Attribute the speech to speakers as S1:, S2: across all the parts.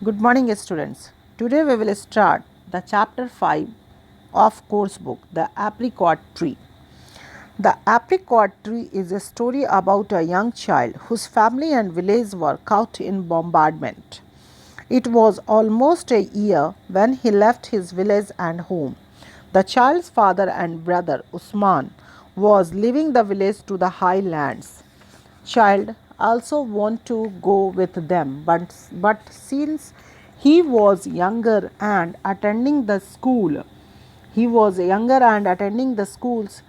S1: Good morning, students. Today we will start the chapter 5 of course book, The Apricot Tree. The apricot tree is a story about a young child whose family and village were caught in bombardment. It was almost a year when he left his village and home. The child's father and brother Usman was leaving the village to the highlands. Child also want to go with them, but since he was younger and attending the school, he was younger and attending the schools,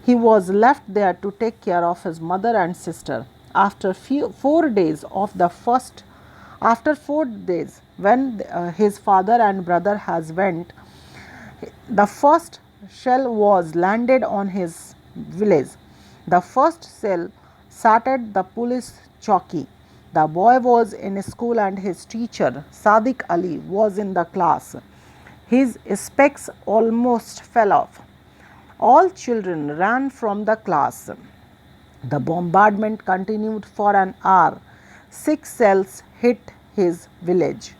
S1: he was left there to take care of his mother and sister. After 4 days of the first, after 4 days, when his father and brother has went, the first shell was landed on his village. The first shell shattered the police chowki. The boy was in school and his teacher, Sadiq Ali, was in the class. His specs almost fell off. All children ran from the class. The bombardment continued for an hour. 6 shells hit his village.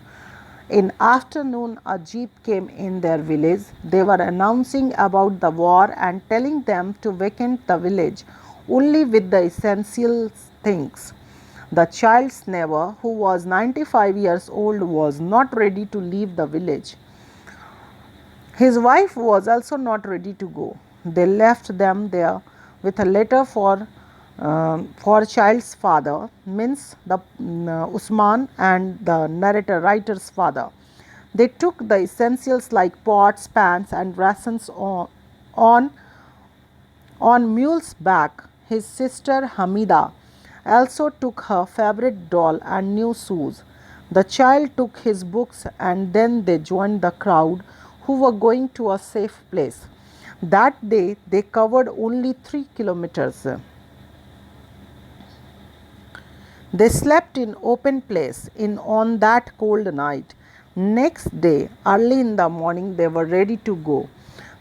S1: In afternoon, a jeep came in their village. They were announcing about the war and telling them to vacate the village only with the essential things. The child's neighbor, who was 95 years old, was not ready to leave the village. His wife was also not ready to go. They left them there with a letter for child's father, means the Usman and the narrator writer's father. They took the essentials like pots, pans, and rations on mule's back. His sister Hamida also took her favorite doll and new shoes. The child took his books and then they joined the crowd who were going to a safe place. That day they covered only 3 kilometers. They slept in open place on that cold night. Next day, early in the morning, they were ready to go.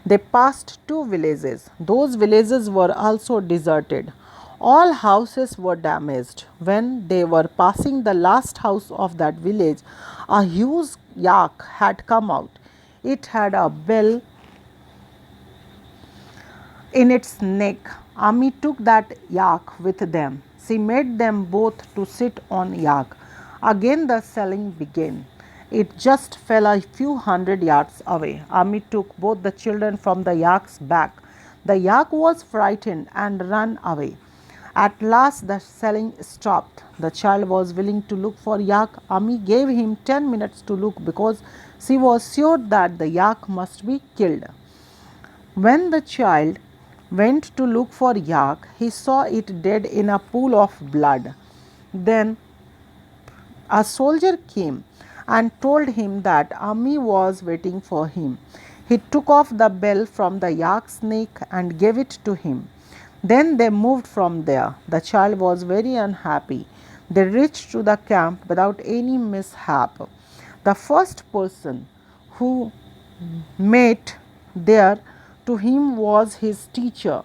S1: They passed 2 villages. Those villages were also deserted. All houses were damaged. When they were passing the last house of that village, a huge yak had come out. It had a bell in its neck. Ami took that yak with them. She made them both to sit on yak. Again the shelling began. It just fell a few hundred yards away. Ami took both the children from the yak's back. The yak was frightened and ran away. At last the shelling stopped. The child was willing to look for yak. Ami gave him 10 minutes to look because she was sure that the yak must be killed. When the child went to look for yak, he saw it dead in a pool of blood. Then a soldier came and told him that Ami was waiting for him. He took off the bell from the yak's neck and gave it to him. Then they moved from there. The child was very unhappy. They reached to the camp without any mishap. The first person who met there to him was his teacher,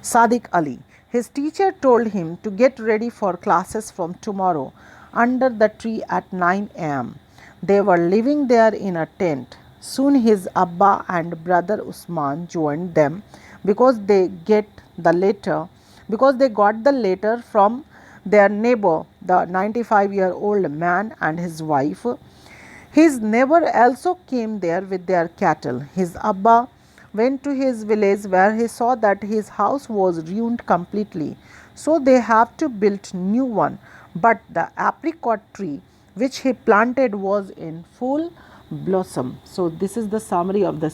S1: Sadiq Ali. His teacher told him to get ready for classes from tomorrow under the tree at 9 am. They were living there in a tent. Soon his Abba and brother Usman joined them because they got the letter from their neighbor, the 95-year-old man and his wife. His neighbor also came there with their cattle. His Abba went to his village where he saw that his house was ruined completely. So they have to build new one. But the apricot tree which he planted was in full blossom. So this is the summary of the